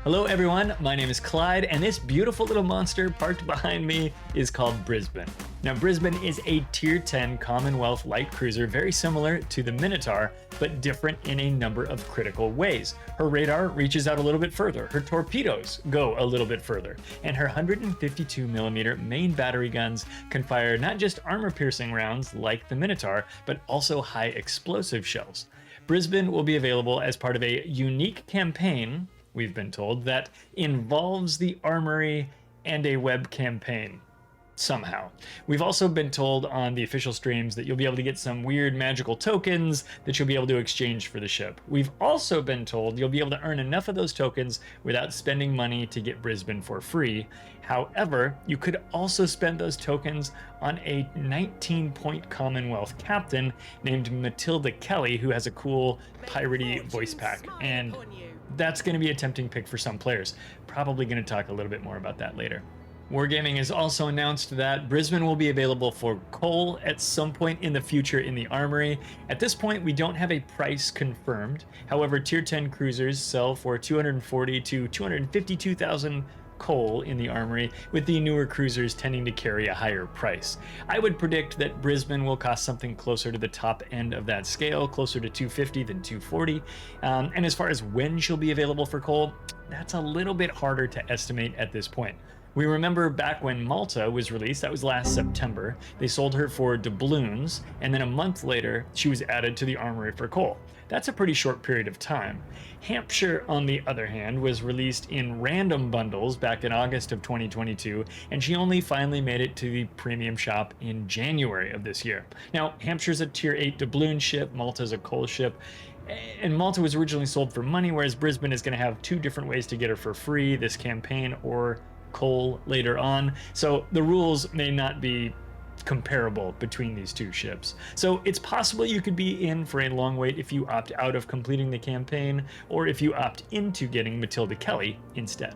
Hello everyone, my name is Clyde, and this beautiful little monster parked behind me is called Brisbane. Now Brisbane is a Tier 10 Commonwealth light cruiser very similar to the Minotaur, but different in a number of critical ways. Her radar reaches out a little bit further, her torpedoes go a little bit further, and her 152mm main battery guns can fire not just armor-piercing rounds like the Minotaur, but also high explosive shells. Brisbane will be available as part of a unique campaign, we've been told, that involves the armory and a web campaign. Somehow. We've also been told on the official streams that you'll be able to get some weird magical tokens that you'll be able to exchange for the ship. We've also been told you'll be able to earn enough of those tokens without spending money to get Brisbane for free. However, you could also spend those tokens on a 19-point Commonwealth captain named Matilda Kelly, who has a cool piratey voice pack. And that's going to be a tempting pick for some players. Probably going to talk a little bit more about that later. Wargaming has also announced that Brisbane will be available for coal at some point in the future in the armory. At this point, we don't have a price confirmed. However, Tier 10 cruisers sell for 240 to 252,000 coal in the armory, with the newer cruisers tending to carry a higher price. I would predict that Brisbane will cost something closer to the top end of that scale, closer to 250 than 240. And as far as when she'll be available for coal, that's a little bit harder to estimate at this point. We remember back when Malta was released, that was last September, they sold her for doubloons, and then a month later, she was added to the armory for coal. That's a pretty short period of time. Hampshire, on the other hand, was released in random bundles back in August of 2022, and she only finally made it to the premium shop in January of this year. Now, Hampshire's a Tier 8 doubloon ship, Malta's a coal ship, and Malta was originally sold for money, whereas Brisbane is going to have two different ways to get her for free, this campaign or coal later on, so the rules may not be comparable between these two ships. So it's possible you could be in for a long wait if you opt out of completing the campaign, or if you opt into getting Matilda Kelly instead.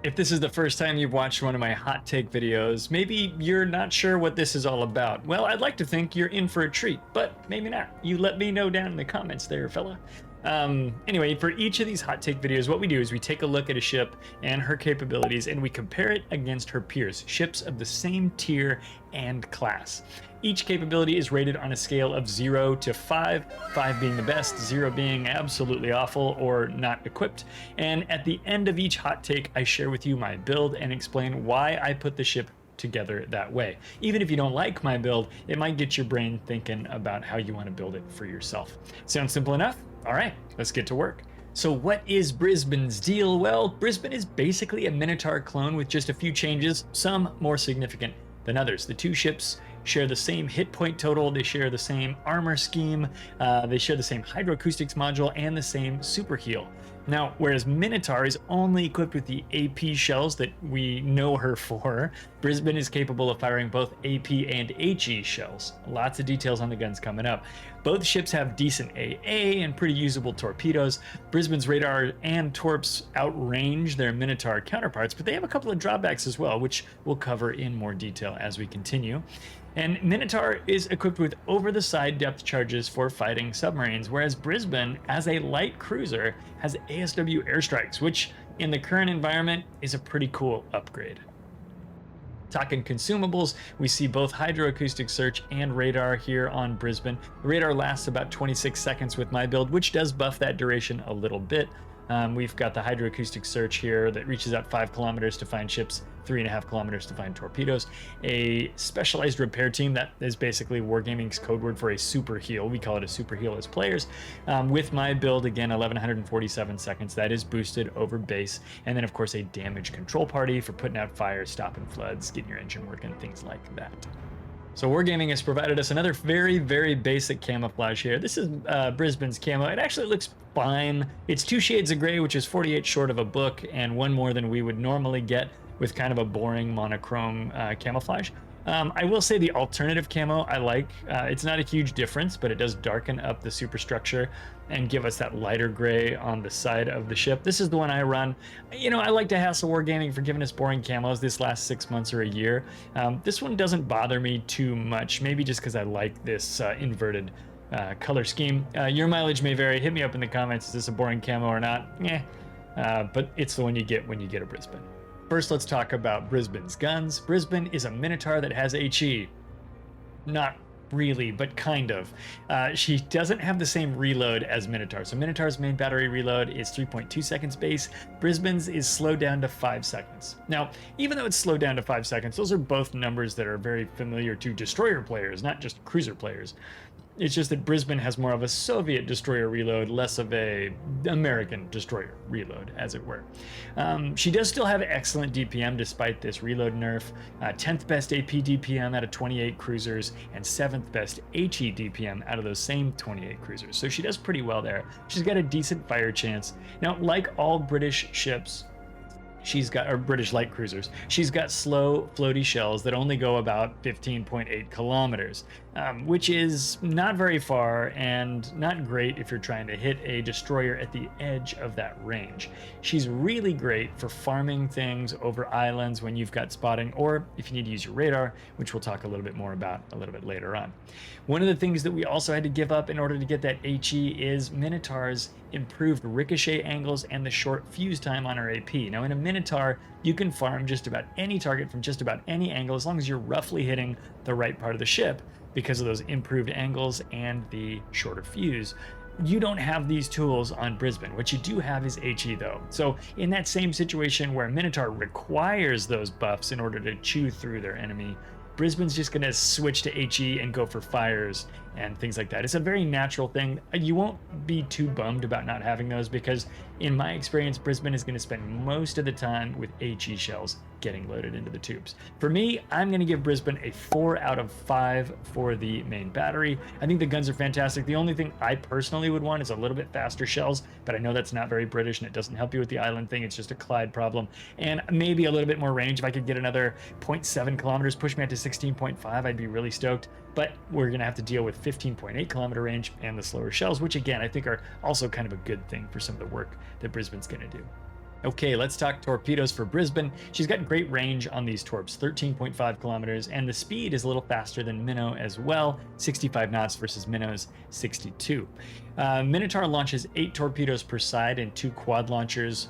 If this is the first time you've watched one of my hot take videos, maybe you're not sure what this is all about. Well, I'd like to think you're in for a treat, but maybe not. You let me know down in the comments there, fella. Anyway, for each of these hot take videos, what we do is we take a look at a ship and her capabilities, and we compare it against her peers, ships of the same tier and class. Each capability is rated on a scale of 0 to 5, 5 being the best, 0 being absolutely awful or not equipped. And at the end of each hot take, I share with you my build and explain why I put the ship together that way. Even if you don't like my build, it might get your brain thinking about how you want to build it for yourself. Sounds simple enough? All right, let's get to work. So what is Brisbane's deal? Well, Brisbane is basically a Minotaur clone with just a few changes, some more significant than others. The two ships share the same hit point total, they share the same armor scheme, they share the same hydroacoustics module, and the same super heal. Now, whereas Minotaur is only equipped with the AP shells that we know her for, Brisbane is capable of firing both AP and HE shells. Lots of details on the guns coming up. Both ships have decent AA and pretty usable torpedoes. Brisbane's radar and torps outrange their Minotaur counterparts, but they have a couple of drawbacks as well, which we'll cover in more detail as we continue. And Minotaur is equipped with over-the-side depth charges for fighting submarines, whereas Brisbane, as a light cruiser, has ASW airstrikes, which in the current environment is a pretty cool upgrade. Talking consumables, we see both hydroacoustic search and radar here on Brisbane. The radar lasts about 26 seconds with my build, which does buff that duration a little bit. We've got the hydroacoustic search here that reaches out 5 kilometers to find ships, 3.5 kilometers to find torpedoes. A specialized repair team, that is basically Wargaming's code word for a super heal. We call it a super heal as players. With my build, again, 1147 seconds. That is boosted over base. And then, of course, a damage control party for putting out fires, stopping floods, getting your engine working, things like that. So Wargaming has provided us another very, very basic camouflage here. This is Brisbane's camo. It actually looks fine. It's 2 shades of gray, which is 48 short of a book, and 1 more than we would normally get with kind of a boring monochrome camouflage. I will say the alternative camo I like. It's not a huge difference, but it does darken up the superstructure and give us that lighter gray on the side of the ship. This is the one I run. You know, I like to hassle Wargaming for giving us boring camos this last 6 months or a year. This one doesn't bother me too much, maybe just because I like this inverted color scheme. Your mileage may vary. Hit me up in the comments. Is this a boring camo or not? but it's the one you get when you get a Brisbane. First, let's talk about Brisbane's guns. Brisbane is a Minotaur that has HE. Not really, but kind of. She doesn't have the same reload as Minotaur. So Minotaur's main battery reload is 3.2 seconds base. Brisbane's is slowed down to 5 seconds. Now, even though it's slowed down to 5 seconds, those are both numbers that are very familiar to destroyer players, not just cruiser players. It's just that Brisbane has more of a Soviet destroyer reload, less of a American destroyer reload, as it were. She does still have excellent DPM despite this reload nerf. 10th best AP DPM out of 28 cruisers, and 7th best HE DPM out of those same 28 cruisers. So she does pretty well there. She's got a decent fire chance. Now, like all British ships, or British light cruisers, she's got slow floaty shells that only go about 15.8 kilometers, which is not very far and not great if you're trying to hit a destroyer at the edge of that range. She's really great for farming things over islands when you've got spotting, or if you need to use your radar, which we'll talk a little bit more about a little bit later on. One of the things that we also had to give up in order to get that HE is Minotaur's improved ricochet angles and the short fuse time on her AP. Now, in a Minotaur, you can farm just about any target from just about any angle as long as you're roughly hitting the right part of the ship because of those improved angles and the shorter fuse. You don't have these tools on Brisbane. What you do have is HE though. So in that same situation where Minotaur requires those buffs in order to chew through their enemy, Brisbane's just going to switch to HE and go for fires and things like that. It's a very natural thing. You won't be too bummed about not having those because in my experience, Brisbane is going to spend most of the time with HE shells getting loaded into the tubes. For me, I'm going to give Brisbane a 4 out of 5 for the main battery. I think the guns are fantastic. The only thing I personally would want is a little bit faster shells, but I know that's not very British and it doesn't help you with the island thing. It's just a Clyde problem. And maybe a little bit more range. If I could get another 0.7 kilometers, push me out to 16.5, I'd be really stoked. But we're going to have to deal with 15.8 kilometer range and the slower shells, which again, I think are also kind of a good thing for some of the work that Brisbane's going to do. Okay, let's talk torpedoes for Brisbane. She's got great range on these torps, 13.5 kilometers, and the speed is a little faster than Mino as well, 65 knots versus Mino's 62. Minotaur launches 8 torpedoes per side and 2 quad launchers,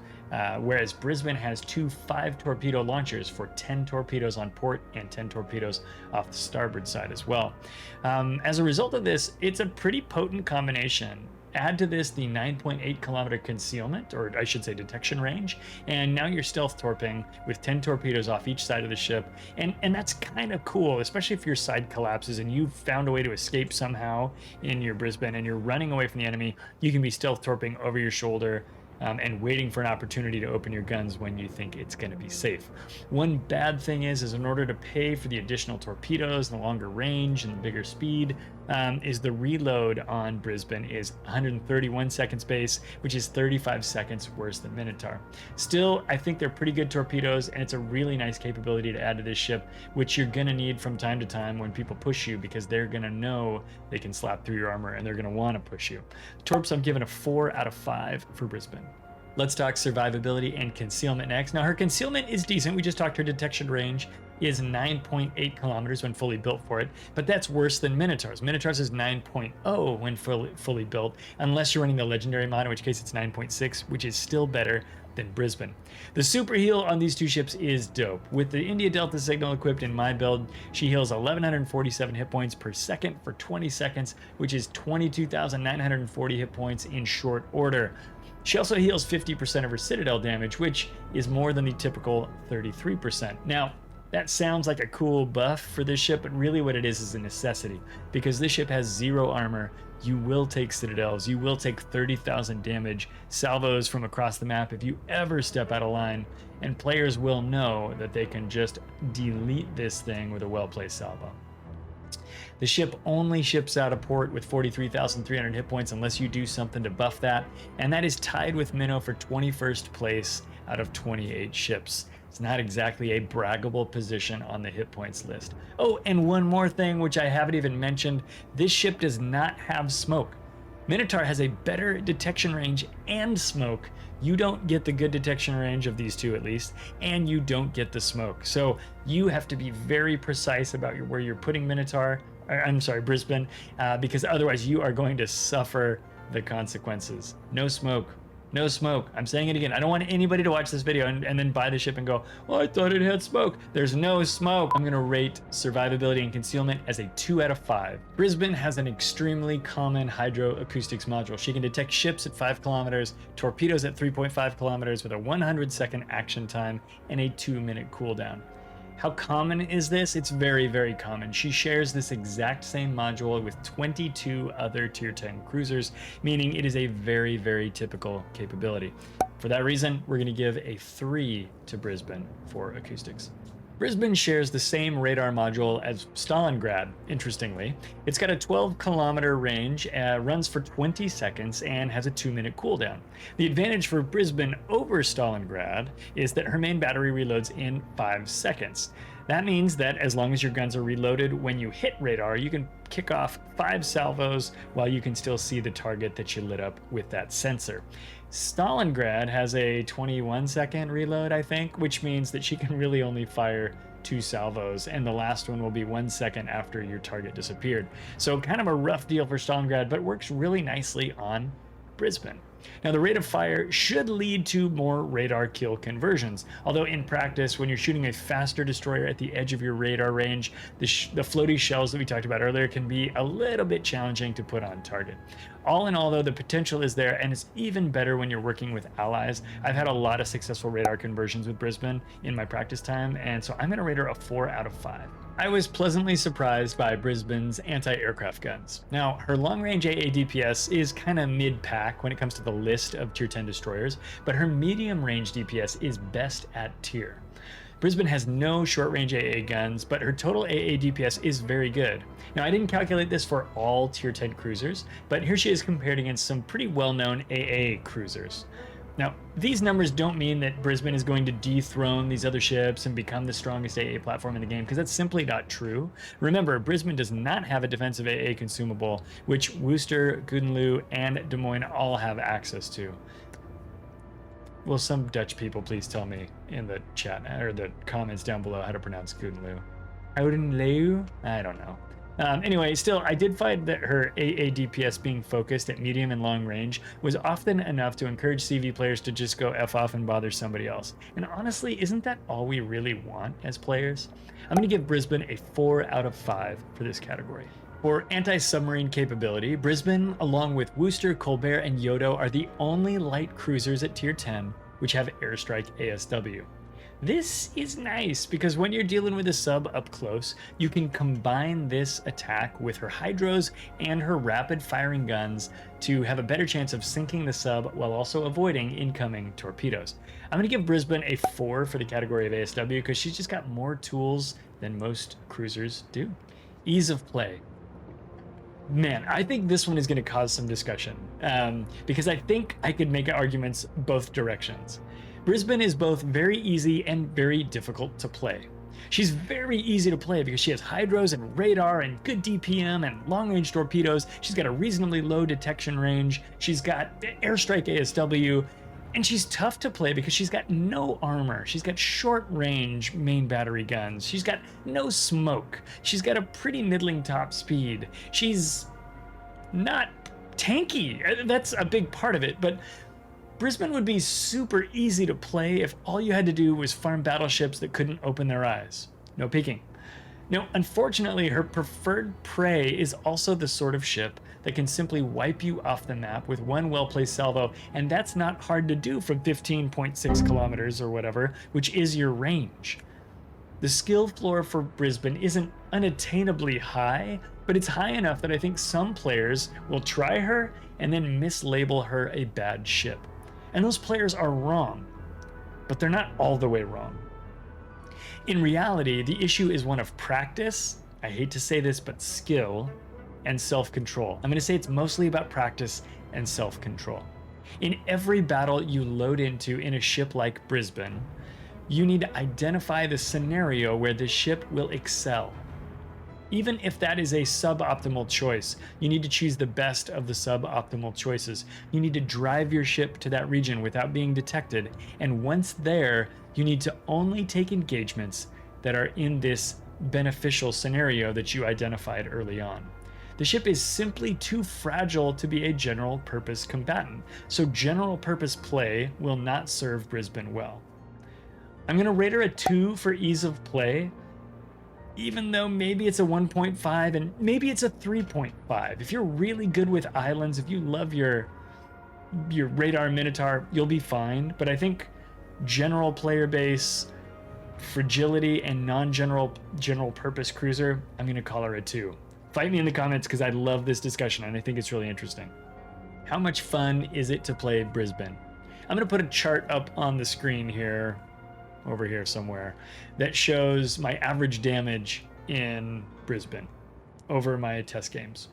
whereas Brisbane has 2 5-torpedo launchers for 10 torpedoes on port and 10 torpedoes off the starboard side as well. As a result of this, it's a pretty potent combination. Add to this the 9.8 kilometer concealment, or I should say detection range, and now you're stealth torping with 10 torpedoes off each side of the ship, and that's kind of cool, especially if your side collapses and you've found a way to escape somehow in your Brisbane and you're running away from the enemy. You can be stealth torping over your shoulder and waiting for an opportunity to open your guns when you think it's going to be safe. One bad thing is in order to pay for the additional torpedoes and the longer range and the bigger speed, is the reload on Brisbane is 131 seconds base, which is 35 seconds worse than Minotaur. Still, I think they're pretty good torpedoes, and it's a really nice capability to add to this ship, which you're going to need from time to time when people push you, because they're going to know they can slap through your armor and they're going to want to push you. Torps, I'm giving a 4 out of 5 for Brisbane. Let's talk survivability and concealment next. Now, her concealment is decent. We just talked her detection range is 9.8 kilometers when fully built for it, but that's worse than Minotaur's. Minotaur's is 9.0 when fully built, unless you're running the legendary mod, in which case it's 9.6, which is still better than Brisbane. The super heal on these two ships is dope. With the India Delta signal equipped in my build, she heals 1147 hit points per second for 20 seconds, which is 22,940 hit points in short order. She also heals 50% of her Citadel damage, which is more than the typical 33%. Now, that sounds like a cool buff for this ship, but really what it is a necessity. Because this ship has 0 armor, you will take Citadels, you will take 30,000 damage, salvos from across the map if you ever step out of line, and players will know that they can just delete this thing with a well-placed salvo. The ship only ships out of port with 43,300 hit points unless you do something to buff that, and that is tied with Mino for 21st place out of 28 ships. It's not exactly a braggable position on the hit points list. Oh, and one more thing which I haven't even mentioned, this ship does not have smoke. Minotaur has a better detection range and smoke. You don't get the good detection range of these two at least, and you don't get the smoke. So you have to be very precise about where you're putting Brisbane, because otherwise you are going to suffer the consequences. No smoke, No smoke. I'm saying it again. I don't want anybody to watch this video and then buy the ship and go, oh, I thought it had smoke. There's no smoke. I'm going to rate survivability and concealment as a 2 out of 5. Brisbane has an extremely common hydroacoustics module. She can detect ships at 5 kilometers, torpedoes at 3.5 kilometers with a 100-second action time and a 2-minute cooldown. How common is this? It's very, very common. She shares this exact same module with 22 other Tier 10 cruisers, meaning it is a very, very typical capability. For that reason, we're going to give a 3 to Brisbane for acoustics. Brisbane shares the same radar module as Stalingrad, interestingly. It's got a 12-kilometer range, runs for 20 seconds, and has a 2-minute cooldown. The advantage for Brisbane over Stalingrad is that her main battery reloads in 5 seconds. That means that as long as your guns are reloaded when you hit radar, you can kick off 5 salvos while you can still see the target that you lit up with that sensor. Stalingrad has a 21-second reload, I think, which means that she can really only fire 2 salvos, and the last one will be 1 second after your target disappeared. So kind of a rough deal for Stalingrad, but works really nicely on Brisbane. Now, the rate of fire should lead to more radar kill conversions, although in practice, when you're shooting a faster destroyer at the edge of your radar range, the floaty shells that we talked about earlier can be a little bit challenging to put on target. All in all, though, the potential is there, and it's even better when you're working with allies. I've had a lot of successful radar conversions with Brisbane in my practice time, and so I'm going to rate her a 4 out of 5. I was pleasantly surprised by Brisbane's anti-aircraft guns. Now, her long-range AA DPS is kind of mid-pack when it comes to the list of Tier 10 destroyers, but her medium-range DPS is best at tier. Brisbane has no short-range AA guns, but her total AA DPS is very good. Now, I didn't calculate this for all Tier 10 cruisers, but here she is compared against some pretty well-known AA cruisers. Now, these numbers don't mean that Brisbane is going to dethrone these other ships and become the strongest AA platform in the game, because that's simply not true. Remember, Brisbane does not have a defensive AA consumable, which Worcester, Goudenloo, and Des Moines all have access to. Will some Dutch people please tell me in the chat or the comments down below how to pronounce Goudenloo? Goudenloo? I don't know. Anyway, still, I did find that her AA DPS being focused at medium and long range was often enough to encourage CV players to just go F off and bother somebody else. And honestly, isn't that all we really want as players? I'm going to give Brisbane a 4 out of 5 for this category. For anti-submarine capability, Brisbane, along with Worcester, Colbert, and Yodo, are the only light cruisers at Tier 10 which have airstrike ASW. This is nice because when you're dealing with a sub up close, you can combine this attack with her hydros and her rapid firing guns to have a better chance of sinking the sub while also avoiding incoming torpedoes. I'm going to give Brisbane a 4 for the category of ASW because she's just got more tools than most cruisers do. Ease of play. Man, I think this one is going to cause some discussion because I think I could make arguments both directions. Brisbane is both very easy and very difficult to play. She's very easy to play because she has hydros and radar and good DPM and long-range torpedoes. She's got a reasonably low detection range. She's got airstrike ASW, and she's tough to play because she's got no armor. She's got short-range main battery guns. She's got no smoke. She's got a pretty middling top speed. She's not tanky. That's a big part of it, but Brisbane would be super easy to play if all you had to do was farm battleships that couldn't open their eyes. No peeking. Now, unfortunately, her preferred prey is also the sort of ship that can simply wipe you off the map with one well-placed salvo, and that's not hard to do from 15.6 kilometers or whatever, which is your range. The skill floor for Brisbane isn't unattainably high, but it's high enough that I think some players will try her and then mislabel her a bad ship. And those players are wrong, but they're not all the way wrong. In reality, the issue is one of practice, I hate to say this, but skill, and self-control. I'm going to say it's mostly about practice and self-control. In every battle you load into in a ship like Brisbane, you need to identify the scenario where the ship will excel. Even if that is a suboptimal choice, you need to choose the best of the suboptimal choices. You need to drive your ship to that region without being detected, and once there, you need to only take engagements that are in this beneficial scenario that you identified early on. The ship is simply too fragile to be a general purpose combatant, so general purpose play will not serve Brisbane well. I'm going to rate her a 2 for ease of play, even though maybe it's a 1.5 and maybe it's a 3.5. If you're really good with islands, if you love your radar Minotaur, you'll be fine. But I think general player base, fragility, and non-general general purpose cruiser, I'm going to call her a 2. Fight me in the comments because I love this discussion and I think it's really interesting. How much fun is it to play Brisbane? I'm going to put a chart up on the screen here, over here somewhere, that shows my average damage in Brisbane over my test games.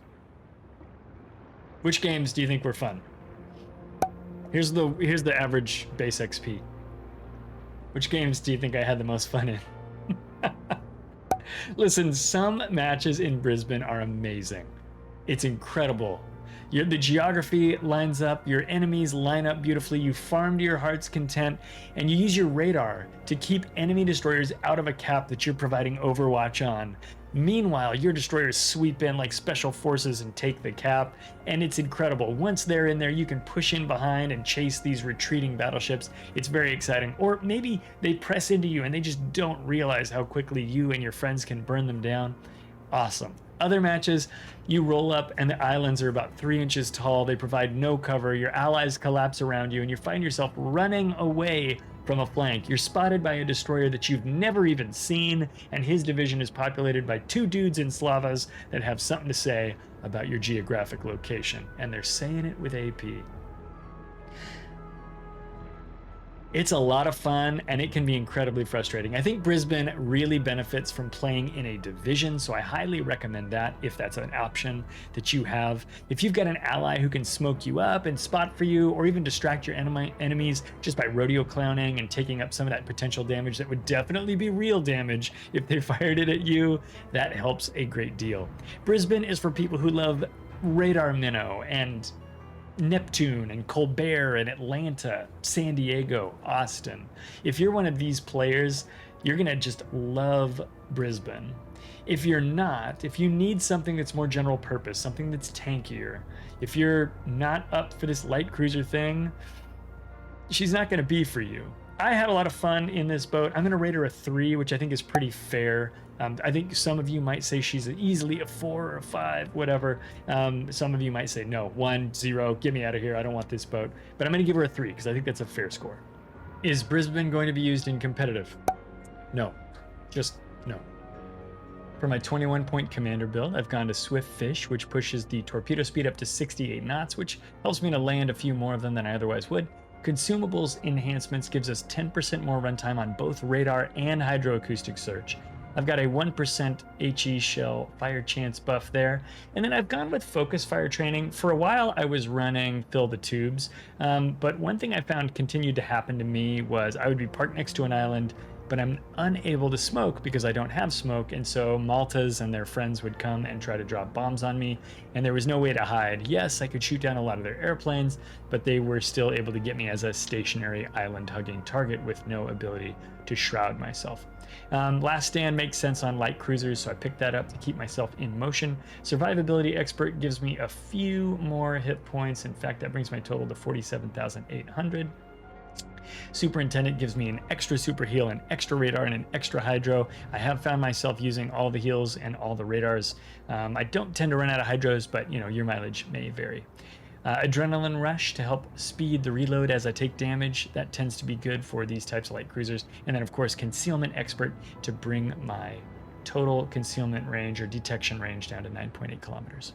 Which games do you think were fun? Here's the average base XP. Which games do you think I had the most fun in? Listen, some matches in Brisbane are amazing. It's incredible. The geography lines up, your enemies line up beautifully, you farm to your heart's content, and you use your radar to keep enemy destroyers out of a cap that you're providing overwatch on. Meanwhile, your destroyers sweep in like special forces and take the cap, and it's incredible. Once they're in there, you can push in behind and chase these retreating battleships. It's very exciting. Or maybe they press into you and they just don't realize how quickly you and your friends can burn them down. Awesome. Other matches, you roll up and the islands are about 3 inches tall. They provide no cover. Your allies collapse around you and you find yourself running away from a flank. You're spotted by a destroyer that you've never even seen, and his division is populated by 2 dudes in Slavas that have something to say about your geographic location, and they're saying it with AP. It's a lot of fun, and it can be incredibly frustrating. I think Brisbane really benefits from playing in a division, so I highly recommend that if that's an option that you have. If you've got an ally who can smoke you up and spot for you, or even distract your enemies just by rodeo clowning and taking up some of that potential damage that would definitely be real damage if they fired it at you, that helps a great deal. Brisbane is for people who love radar minnow and Neptune and Colbert and Atlanta, San Diego, Austin. If you're one of these players, you're gonna just love Brisbane. If you're not, if you need something that's more general purpose, something that's tankier, if you're not up for this light cruiser thing, she's not gonna be for you. I had a lot of fun in this boat. I'm gonna rate her a 3, which I think is pretty fair. I think some of you might say she's easily a 4 or a 5, whatever. Some of you might say, no, 1, 0, get me out of here. I don't want this boat. But I'm gonna give her a 3 because I think that's a fair score. Is Brisbane going to be used in competitive? No, just no. For my 21-point commander build, I've gone to Swift Fish, which pushes the torpedo speed up to 68 knots, which helps me to land a few more of them than I otherwise would. Consumables enhancements gives us 10% more runtime on both radar and hydroacoustic search. I've got a 1% HE shell fire chance buff there. And then I've gone with focus fire training. For a while I was running fill the tubes, but one thing I found continued to happen to me was I would be parked next to an island, but I'm unable to smoke because I don't have smoke, and so Maltas and their friends would come and try to drop bombs on me, and there was no way to hide. Yes, I could shoot down a lot of their airplanes, but they were still able to get me as a stationary island-hugging target with no ability to shroud myself. Last Stand makes sense on light cruisers, so I picked that up to keep myself in motion. Survivability Expert gives me a few more hit points. In fact, that brings my total to 47,800. Superintendent gives me an extra super heal, an extra radar, and an extra hydro. I have found myself using all the heals and all the radars. I don't tend to run out of hydros, but your mileage may vary. Adrenaline Rush to help speed the reload as I take damage. That tends to be good for these types of light cruisers. And then of course Concealment Expert to bring my total concealment range or detection range down to 9.8 kilometers.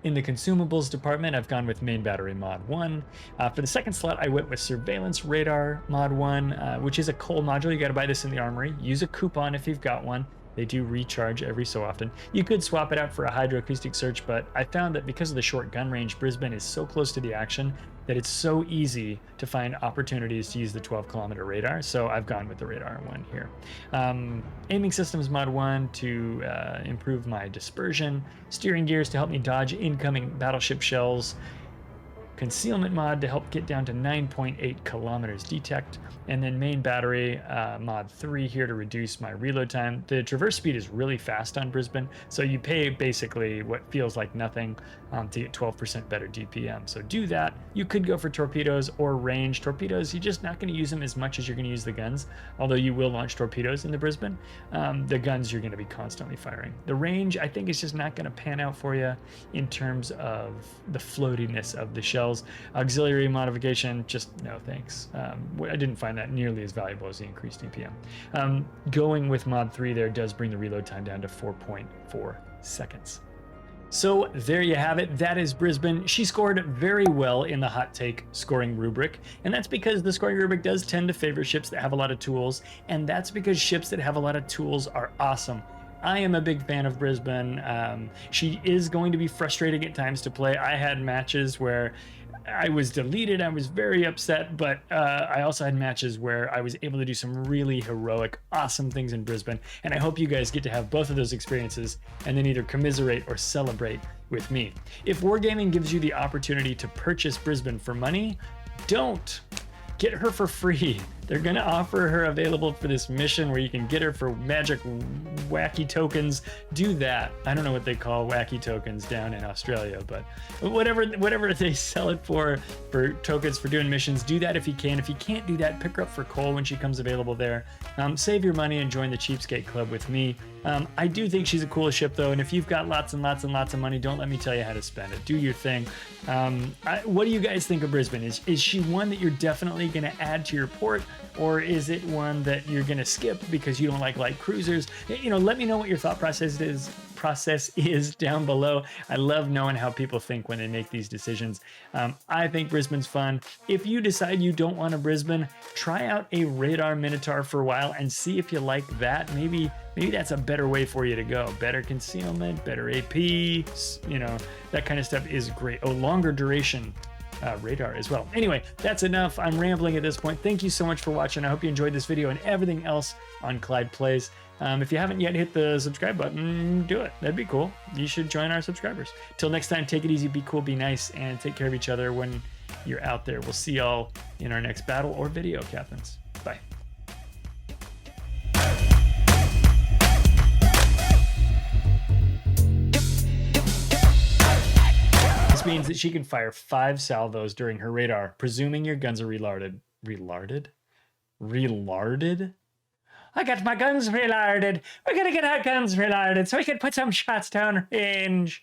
In the consumables department, I've gone with main battery mod 1. For the second slot, I went with surveillance radar mod 1, which is a coal module. You got to buy this in the armory. Use a coupon if you've got one. They do recharge every so often. You could swap it out for a hydroacoustic search, but I found that because of the short gun range, Brisbane is so close to the action that it's so easy to find opportunities to use the 12-kilometer radar, so I've gone with the radar one here. Aiming systems mod 1 to improve my dispersion. Steering gears to help me dodge incoming battleship shells. Concealment mod to help get down to 9.8 kilometers detect, and then main battery mod 3 here to reduce my reload time. The traverse speed is really fast on Brisbane, so you pay basically what feels like nothing to get 12% better DPM. So do that. You could go for torpedoes or range. Torpedoes, you're just not going to use them as much as you're going to use the guns, although you will launch torpedoes in the Brisbane. The guns you're going to be constantly firing. The range, I think, is just not going to pan out for you in terms of the floatiness of the shells. Auxiliary modification, just no thanks. I didn't find that nearly as valuable as the increased DPM. Going with mod 3 there does bring the reload time down to 4.4 seconds. So there you have it. That is Brisbane. She scored very well in the hot take scoring rubric, and that's because the scoring rubric does tend to favor ships that have a lot of tools, and that's because ships that have a lot of tools are awesome. I am a big fan of Brisbane. She is going to be frustrating at times to play. I had matches where I was deleted. I was very upset, but I also had matches where I was able to do some really heroic, awesome things in Brisbane. And I hope you guys get to have both of those experiences and then either commiserate or celebrate with me. If Wargaming gives you the opportunity to purchase Brisbane for money, don't. Get her for free. They're gonna offer her available for this mission where you can get her for magic wacky tokens. Do that. I don't know what they call wacky tokens down in Australia, but whatever they sell it for tokens for doing missions, do that if you can. If you can't do that, pick her up for coal when she comes available there. Save your money and join the Cheapskate Club with me. I do think she's a cool ship though, and if you've got lots and lots and lots of money, don't let me tell you how to spend it. Do your thing. What do you guys think of Brisbane? Is she one that you're definitely gonna add to your port? Or is it one that you're going to skip because you don't like light cruisers? You know, let me know what your thought process is down below. I love knowing how people think when they make these decisions. I think Brisbane's fun. If you decide you don't want a Brisbane, try out a radar Minotaur for a while and see if you like that. Maybe that's a better way for you to go. Better concealment, better AP, you know, that kind of stuff is great. Oh, longer duration radar as well. Anyway, that's enough. I'm rambling at this point. Thank you so much for watching. I hope you enjoyed this video and everything else on Clyde Plays. If you haven't yet hit the subscribe button, do it. That'd be cool. You should join our subscribers. Till next time, take it easy, be cool, be nice, and take care of each other when you're out there. We'll see y'all in our next battle or video, Captains. Bye. This means that she can fire 5 salvos during her radar, presuming your guns are relarded. Relarded? Relarded? I got my guns relarded. We're gonna get our guns relarded so we can put some shots down range.